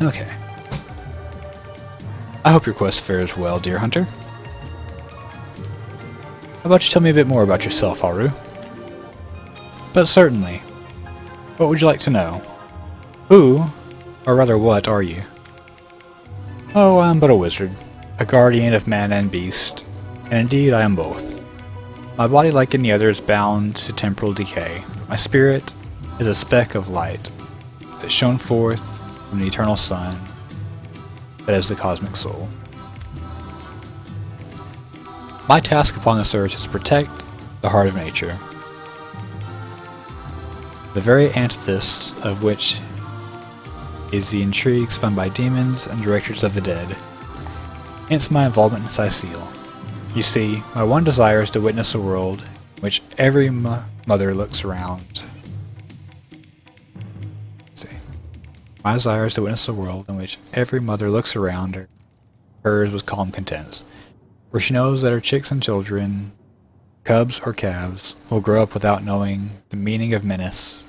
Okay. I hope your quest fares well, dear hunter. How about you tell me a bit more about yourself, Haru? But certainly. What would you like to know? Who, or rather what, are you? Oh, I am but a wizard, a guardian of man and beast, and indeed I am both. My body, like any other, is bound to temporal decay. My spirit is a speck of light that shone forth from the eternal sun, that is the cosmic soul. My task upon this earth is to protect the heart of nature, the very antithesis of which is the intrigue spun by demons and directors of the dead. Hence my involvement in Sicile. You see, my one desire is to witness a world in which every mother looks around. My desire is to witness a world in which every mother looks around hers with calm content, where she knows that her chicks and children, cubs or calves, will grow up without knowing the meaning of menace,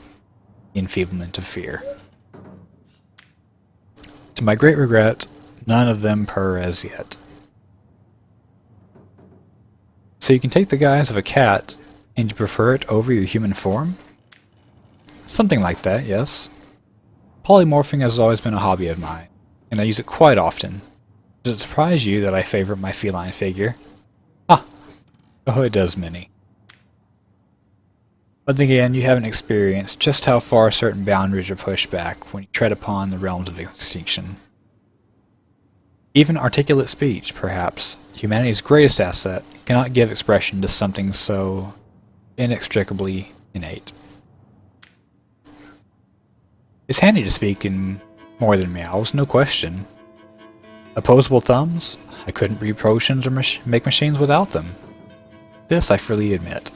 the enfeeblement of fear. To my great regret, none of them purr as yet. So you can take the guise of a cat, and you prefer it over your human form? Something like that, yes. Polymorphing has always been a hobby of mine, and I use it quite often. Does it surprise you that I favor my feline figure? Ah! Oh, it does, Minnie. But then again, you haven't experienced just how far certain boundaries are pushed back when you tread upon the realms of extinction. Even articulate speech, perhaps, humanity's greatest asset, cannot give expression to something so inextricably innate. It's handy to speak in more than meows, no question. Opposable thumbs? I couldn't brew potions or make machines without them. This I freely admit.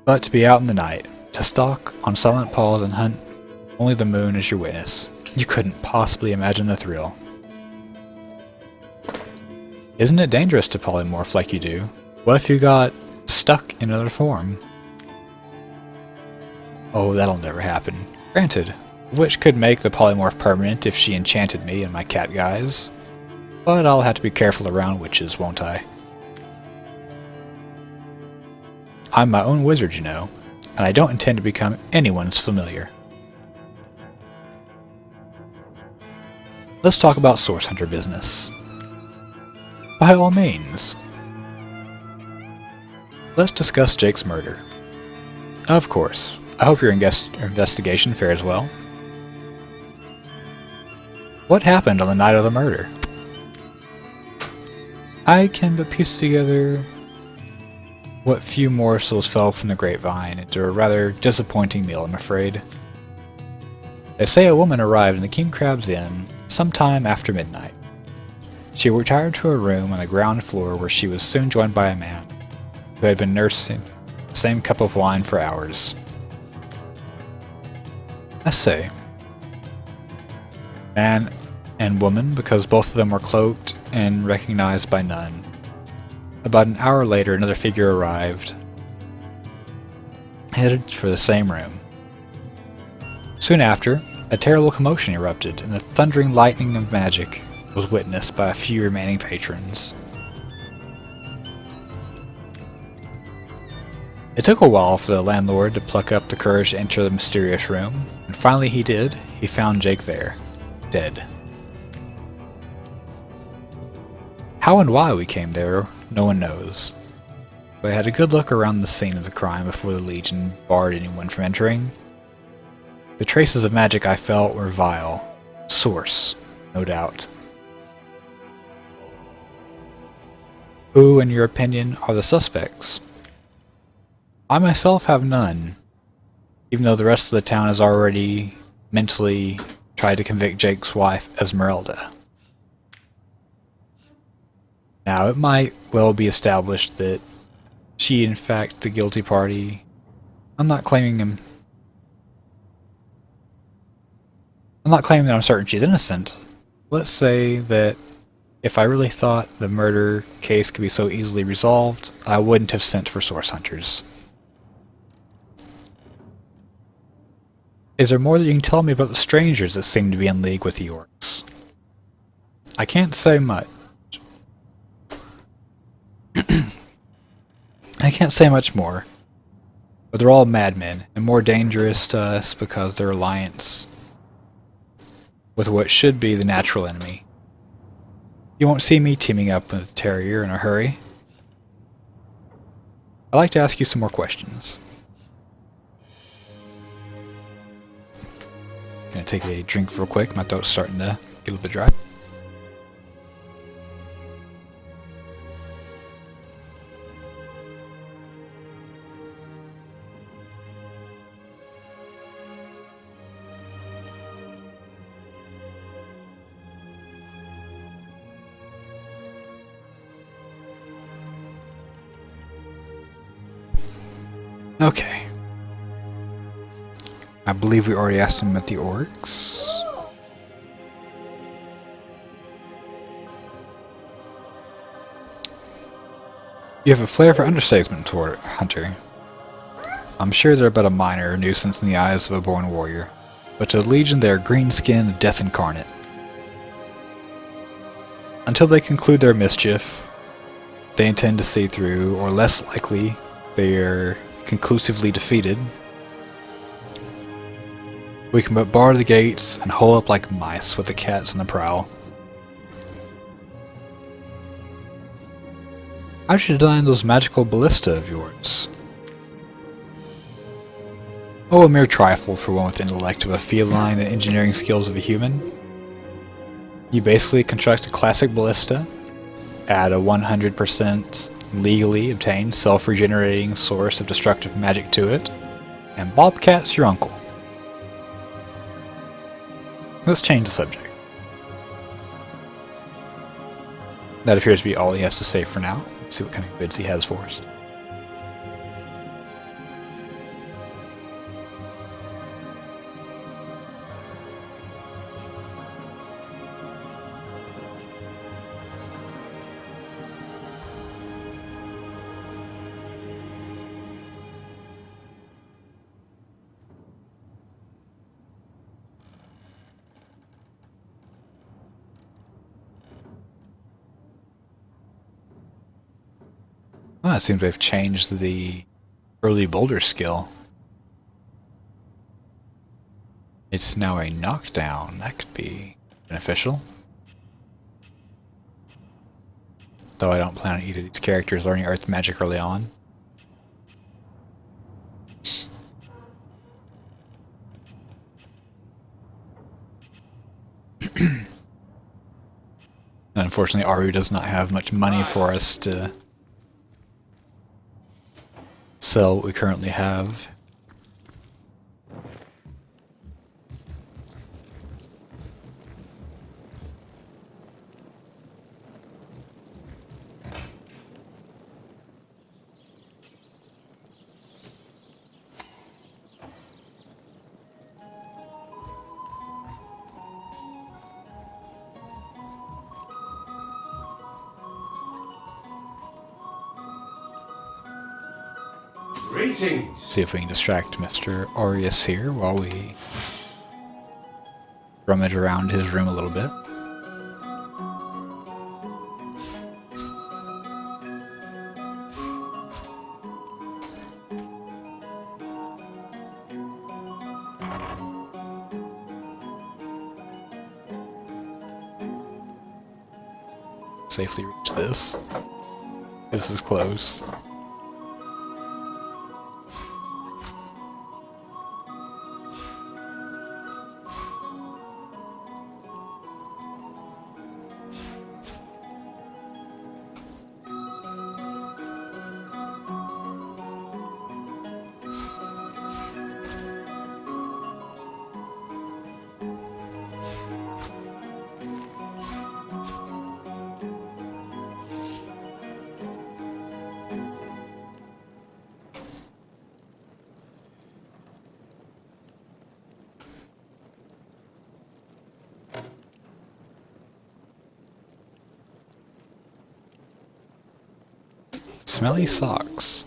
But to be out in the night, to stalk on silent paws and hunt only the moon as your witness, you couldn't possibly imagine the thrill. Isn't it dangerous to polymorph like you do? What if you got stuck in another form? Oh, that'll never happen. Granted, which could make the polymorph permanent if she enchanted me in my cat guise. But I'll have to be careful around witches, won't I? I'm my own wizard, you know, and I don't intend to become anyone's familiar. Let's talk about source hunter business. By all means. Let's discuss Jake's murder. Of course. I hope your investigation fares well. What happened on the night of the murder? I can but piece together what few morsels fell from the grapevine into a rather disappointing meal, I'm afraid. They say a woman arrived in the King Crab's Inn sometime after midnight. She retired to a room on the ground floor where she was soon joined by a man who had been nursing the same cup of wine for hours. I say, man and woman, because both of them were cloaked and recognized by none. About an hour later, another figure arrived, headed for the same room. Soon after, a terrible commotion erupted, and the thundering lightning of magic was witnessed by a few remaining patrons. It took a while for the landlord to pluck up the courage to enter the mysterious room, and finally he did. He found Jake there, dead. How and why we came there, no one knows. But I had a good look around the scene of the crime before the Legion barred anyone from entering. The traces of magic I felt were vile. Source, no doubt. Who, in your opinion, are the suspects? I myself have none, even though the rest of the town has already mentally tried to convict Jake's wife, Esmeralda. Now, it might well be established that she, in fact, the guilty party. I'm not claiming that I'm certain she's innocent. Let's say that if I really thought the murder case could be so easily resolved, I wouldn't have sent for source hunters. Is there more that you can tell me about the strangers that seem to be in league with the orcs? I can't say much. I can't say much more. But they're all madmen, and more dangerous to us because their alliance with what should be the natural enemy. You won't see me teaming up with a terrier in a hurry. I'd like to ask you some more questions. Gonna take a drink real quick, my throat's starting to get a little bit dry. Okay. I believe we already asked him about the orcs. You have a flair for understatement toward Hunter. I'm sure they're but a minor nuisance in the eyes of a born warrior, but to the Legion they are green-skinned death incarnate. Until they conclude their mischief, they intend to see through, or less likely, they are conclusively defeated. We can but bar the gates and hole up like mice with the cats on the prowl. How'd you design those magical ballista of yours? Oh, a mere trifle for one with the intellect of a feline and engineering skills of a human. You basically construct a classic ballista, add a 100% legally obtained self-regenerating source of destructive magic to it, and Bobcat's your uncle. Let's change the subject. That appears to be all he has to say for now. Let's see what kind of goods he has for us. Well, it seems they've changed the early boulder skill. It's now a knockdown. That could be beneficial. Though I don't plan on either of these characters learning earth magic early on. Unfortunately, Aru does not have much money for us to sell what we currently have. Greetings. See if we can distract Mr. Aureus here while we rummage around his room a little bit. Safely reach this. This is close. Smelly socks.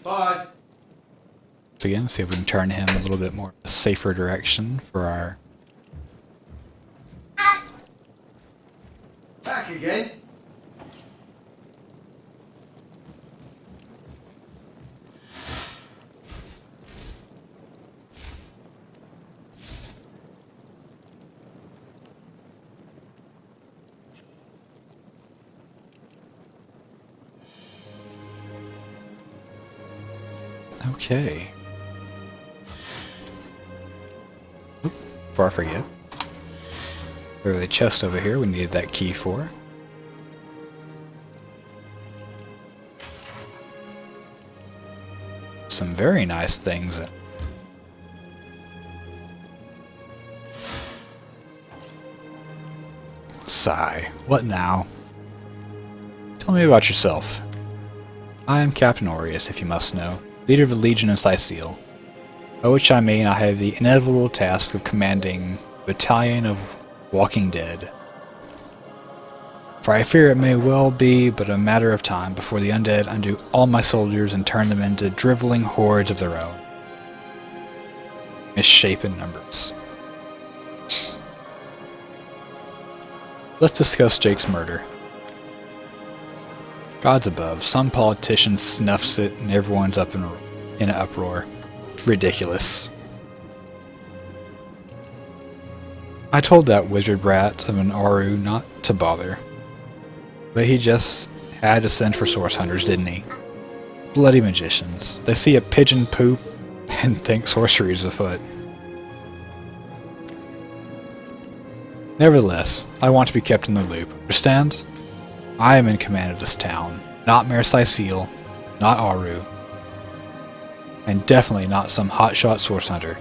Bye. So again, see if we can turn him a little bit more safer direction for our... Back again. Okay. Oop, before I forget. There's a chest over here we needed that key for. Some very nice things. Sigh. What now? Tell me about yourself. I am Captain Aureus, if you must know, leader of the Legion in Sicile, by which I mean I have the inevitable task of commanding a battalion of Walking Dead. For I fear it may well be but a matter of time before the undead undo all my soldiers and turn them into driveling hordes of their own. Misshapen numbers. Let's discuss Jake's murder. Gods above, some politician snuffs it and everyone's up in an uproar. Ridiculous. I told that wizard brat of an Aru not to bother. But he just had to send for source hunters, didn't he? Bloody magicians. They see a pigeon poop and think sorcery is afoot. Nevertheless, I want to be kept in the loop. Understand? I am in command of this town. Not Mayor Sicile, not Aru, and definitely not some hotshot source hunter.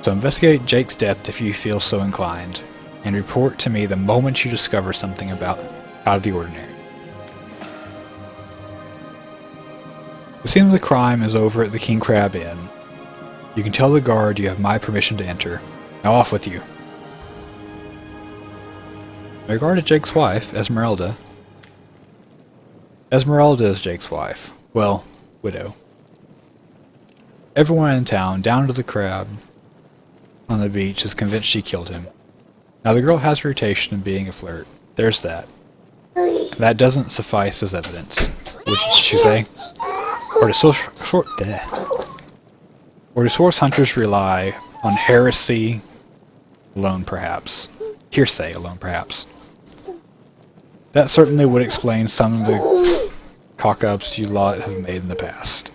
So investigate Jake's death if you feel so inclined, and report to me the moment you discover something out of the ordinary. The scene of the crime is over at the King Crab Inn. You can tell the guard you have my permission to enter. Now off with you. In regard to Jake's wife, Esmeralda. Esmeralda is Jake's wife. Well, widow. Everyone in town, down to the crab on the beach, is convinced she killed him. Now the girl has a reputation of being a flirt. There's that. That doesn't suffice as evidence. Would you say? Or do source hunters rely on heresy alone, perhaps? Hearsay alone, perhaps. That certainly would explain some of the cock-ups you lot have made in the past.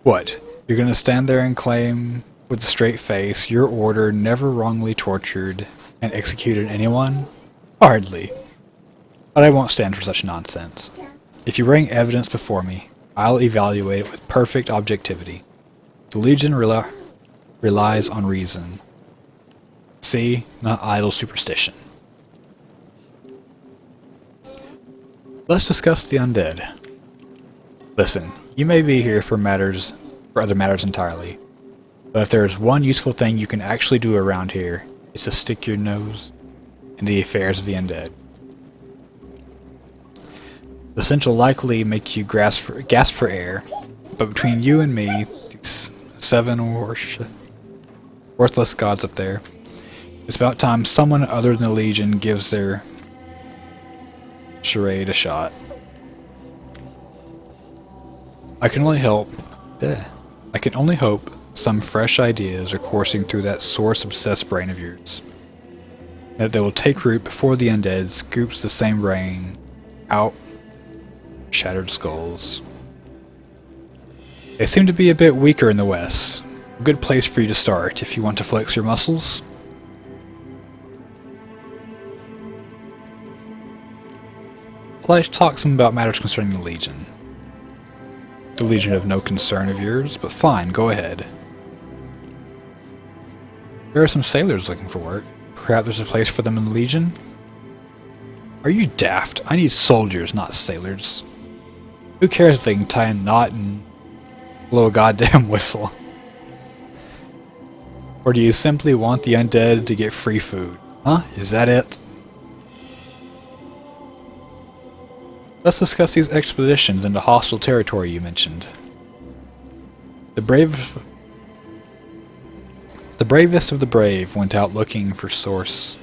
What? You're gonna stand there and claim, with a straight face, your order never wrongly tortured and executed anyone? Hardly. But I won't stand for such nonsense. If you bring evidence before me, I'll evaluate it with perfect objectivity. The Legion relies on reason. See, not idle superstition. Let's discuss the undead. Listen, you may be here for other matters entirely, but if there is one useful thing you can actually do around here, it's to stick your nose in the affairs of the undead. The scent will likely make you gasp for air, but between you and me, these 7 worthless gods up there, it's about time someone other than the Legion gives their charade a shot. I can only hope some fresh ideas are coursing through that source-obsessed brain of yours. That they will take root before the undead scoops the same brain out shattered skulls. They seem to be a bit weaker in the west. A good place for you to start if you want to flex your muscles. Let's talk some about matters concerning the Legion. The Legion have no concern of yours, but fine, go ahead. There are some sailors looking for work. Perhaps there's a place for them in the Legion? Are you daft? I need soldiers, not sailors. Who cares if they can tie a knot and blow a goddamn whistle? Or do you simply want the undead to get free food? Huh? Is that it? Let's discuss these expeditions into hostile territory you mentioned. The bravest of the brave went out looking for source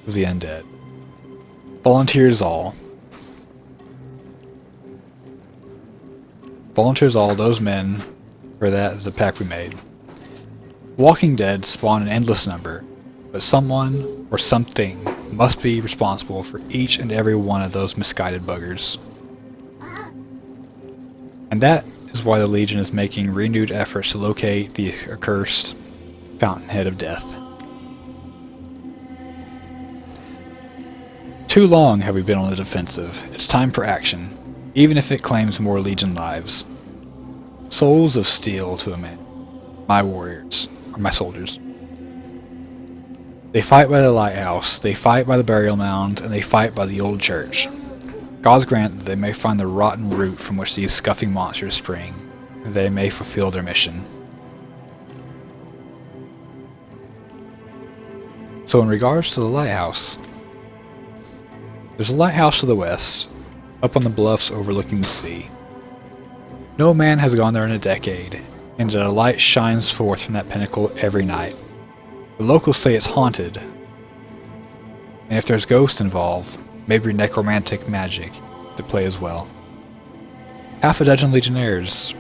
of the undead. Volunteers all. Volunteers all, those men, for that is the pact we made. Walking Dead spawn an endless number, but someone or something must be responsible for each and every one of those misguided buggers. And that is why the Legion is making renewed efforts to locate the accursed fountainhead of death. Too long have we been on the defensive. It's time for action, even if it claims more Legion lives. Souls of steel to a man. My warriors, or my soldiers. They fight by the lighthouse, they fight by the burial mound, and they fight by the old church. Gods grant that they may find the rotten root from which these scuffing monsters spring, and they may fulfill their mission. So in regards to the lighthouse, there's a lighthouse to the west, up on the bluffs overlooking the sea. No man has gone there in a decade, and a light shines forth from that pinnacle every night. The locals say it's haunted, and if there's ghosts involved, maybe necromantic magic to play as well. Half a dozen legionnaires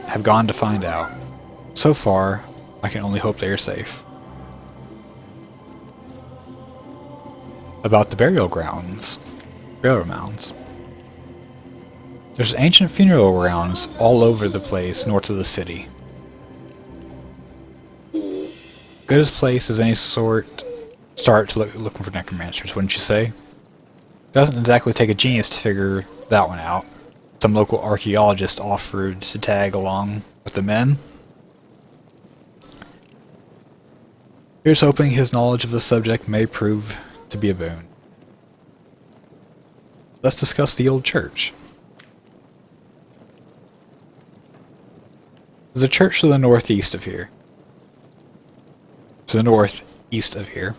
have gone to find out. So far, I can only hope they are safe. About the burial mounds. There's ancient funeral grounds all over the place north of the city. Good as place as any sort start to looking for necromancers, wouldn't you say? Doesn't exactly take a genius to figure that one out. Some local archaeologist offered to tag along with the men. Here's hoping his knowledge of the subject may prove to be a boon. Let's discuss the old church. There's a church to the northeast of here. To the northeast of here.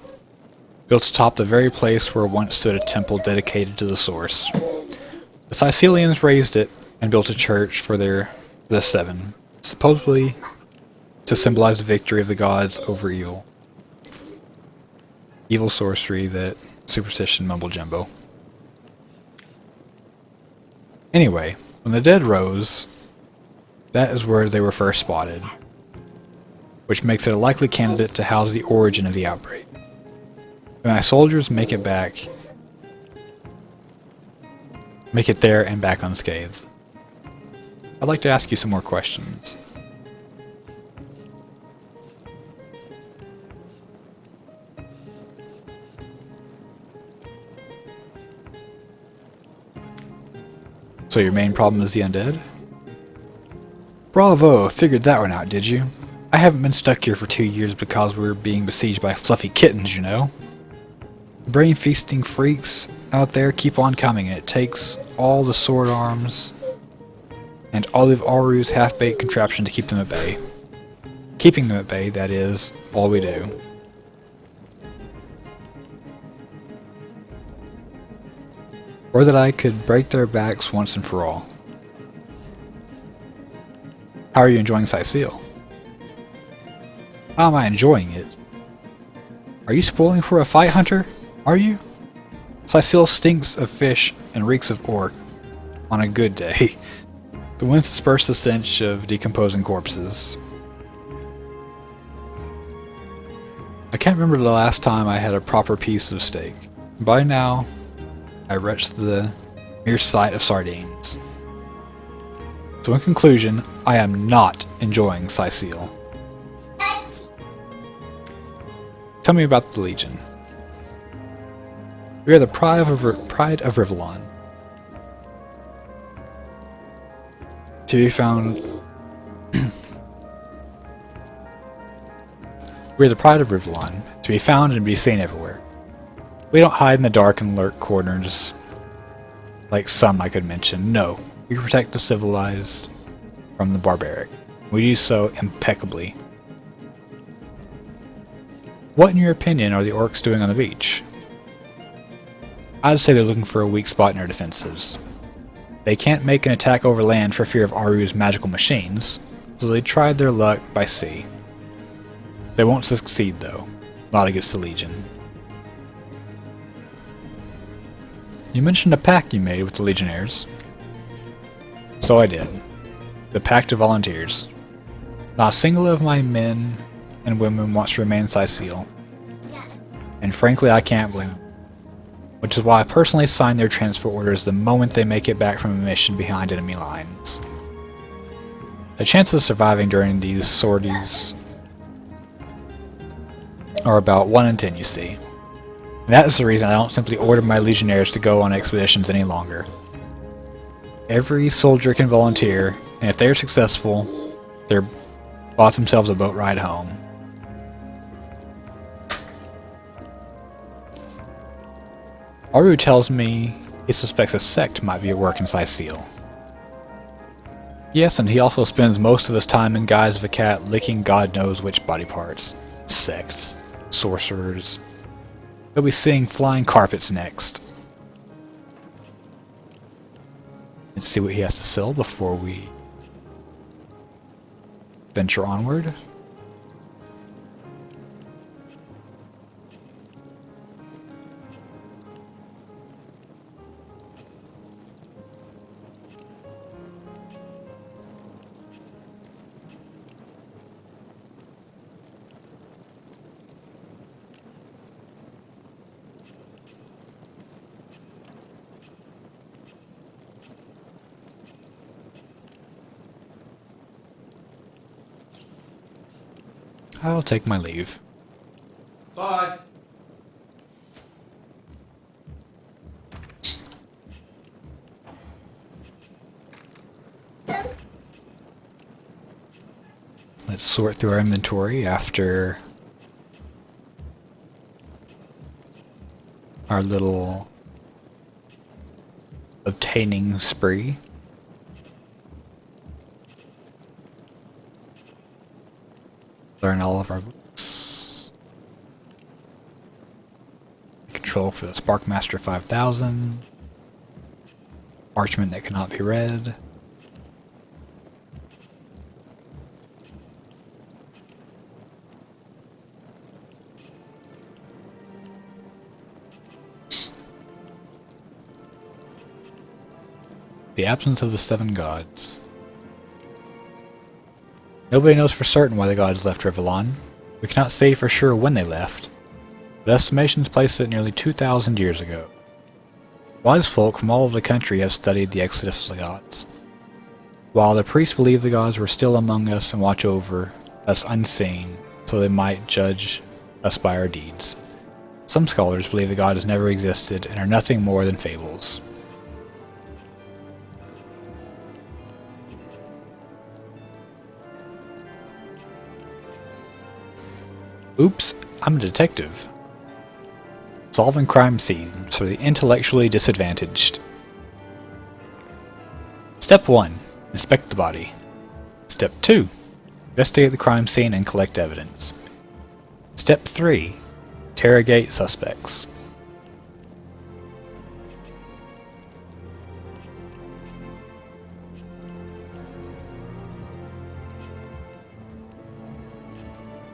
Built atop the very place where once stood a temple dedicated to the source. The Sicilians raised it and built a church for the seven, supposedly to symbolize the victory of the gods over evil. Evil sorcery, that superstition mumbo jumbo. Anyway, when the dead rose, that is where they were first spotted, which makes it a likely candidate to house the origin of the outbreak. When my soldiers make it there and back unscathed. I'd like to ask you some more questions. So your main problem is the undead? Bravo! Figured that one out, did you? I haven't been stuck here for 2 years because we're being besieged by fluffy kittens, you know? Brain-feasting freaks out there keep on coming, and it takes all the sword arms and Olive Aru's half-baked contraption to keep them at bay. Keeping them at bay, that is, all we do. Or that I could break their backs once and for all. How are you enjoying Sicile? How am I enjoying it? Are you spoiling for a fight, Hunter? Are you? Sicile stinks of fish and reeks of orc on a good day. The winds disperse the stench of decomposing corpses. I can't remember the last time I had a proper piece of steak. By now, I retch the mere sight of sardines. So in conclusion, I am not enjoying Sicile. Tell me about the Legion. We are the pride of Rivellon. To be found... We are the pride of Rivellon, to be found and be seen everywhere. We don't hide in the dark and lurk corners like some I could mention. No, We protect the civilized from the barbaric. We do so impeccably. What, in your opinion, are the orcs doing on the beach? I'd say they're looking for a weak spot in our defenses. They can't make an attack over land for fear of Aru's magical machines, so they tried their luck by sea. They won't succeed, though. Not against the Legion. You mentioned a pact you made with the Legionnaires. So I did. The Pact of Volunteers. Not a single of my men and women wants to remain Sicile. And frankly, I can't blame them. Which is why I personally sign their transfer orders the moment they make it back from a mission behind enemy lines. The chances of surviving during these sorties are about 1 in 10, you see. And that is the reason I don't simply order my legionnaires to go on expeditions any longer. Every soldier can volunteer, and if they are successful, they're bought themselves a boat ride home. Aru tells me he suspects a sect might be at work in Sicile. Yes, and he also spends most of his time in guise of a cat licking God knows which body parts. Sects. Sorcerers. He'll be seeing flying carpets next. Let's see what he has to sell before we venture onward. I'll take my leave. Bye. Let's sort through our inventory after our little obtaining spree. Learn all of our books. Control for the Sparkmaster 5000. Parchment that cannot be read. The absence of the 7 gods. Nobody knows for certain why the gods left Rivellon. We cannot say for sure when they left, but estimations place it nearly 2,000 years ago. Wise folk from all over the country have studied the exodus of the gods, while the priests believe the gods were still among us and watch over us unseen, so they might judge us by our deeds. Some scholars believe the gods never existed and are nothing more than fables. Oops, I'm a detective. Solving crime scenes for the intellectually disadvantaged. Step 1. Inspect the body. Step 2. Investigate the crime scene and collect evidence. Step 3. Interrogate suspects.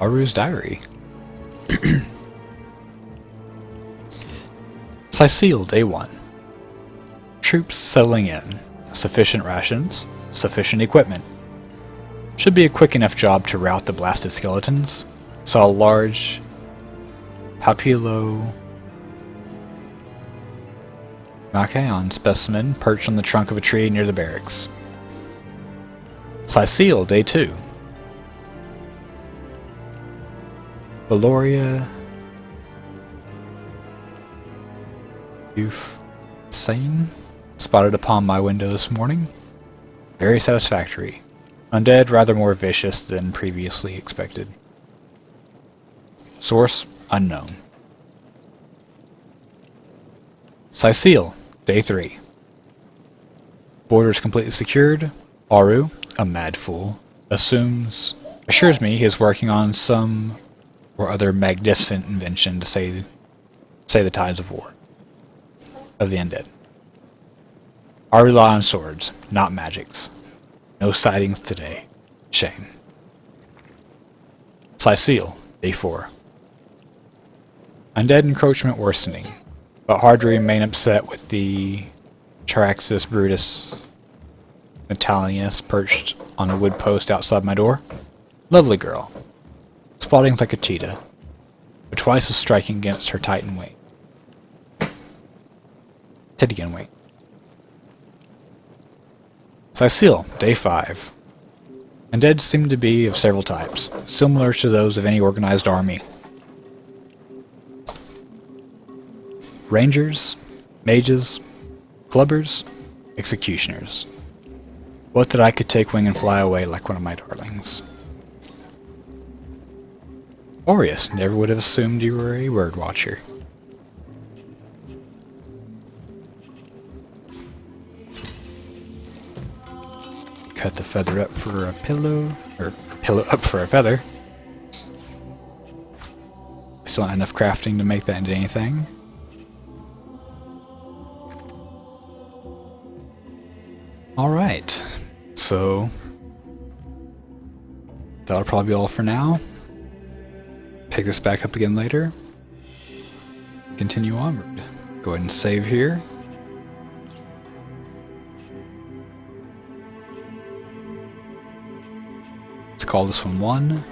Aru's diary. Sicile, Day 1. Troops settling in. Sufficient rations. Sufficient equipment. Should be a quick enough job to rout the blasted skeletons. Saw a large Papilo Macaon specimen perched on the trunk of a tree near the barracks. Sicile, Day 2. Valoria Youth Sane spotted upon my window this morning. Very satisfactory. Undead rather more vicious than previously expected. Source unknown. Sicile, Day 3. Borders completely secured. Aru, a mad fool, assures me he is working on some or other magnificent invention to say the tides of war. Of the undead. I rely on swords, not magics. No sightings today. Shame. Sicile, Day 4. Undead encroachment worsening, but hard to remain upset with the Charaxus Brutus Natalinus perched on a wood post outside my door. Lovely girl. Spotting like a cheetah, but twice as striking against her titan wing. Titigan wing. Sicile, Day 5. Undead seem to be of several types, similar to those of any organized army. Rangers, mages, clubbers, executioners. What that I could take wing and fly away like one of my darlings. Aureus, never would have assumed you were a word watcher. Cut the feather up for a pillow, or pillow up for a feather. Still not enough crafting to make that into anything. Alright, so that'll probably be all for now. Pick this back up again later. Continue onward. Go ahead and save here. Let's call this one 1.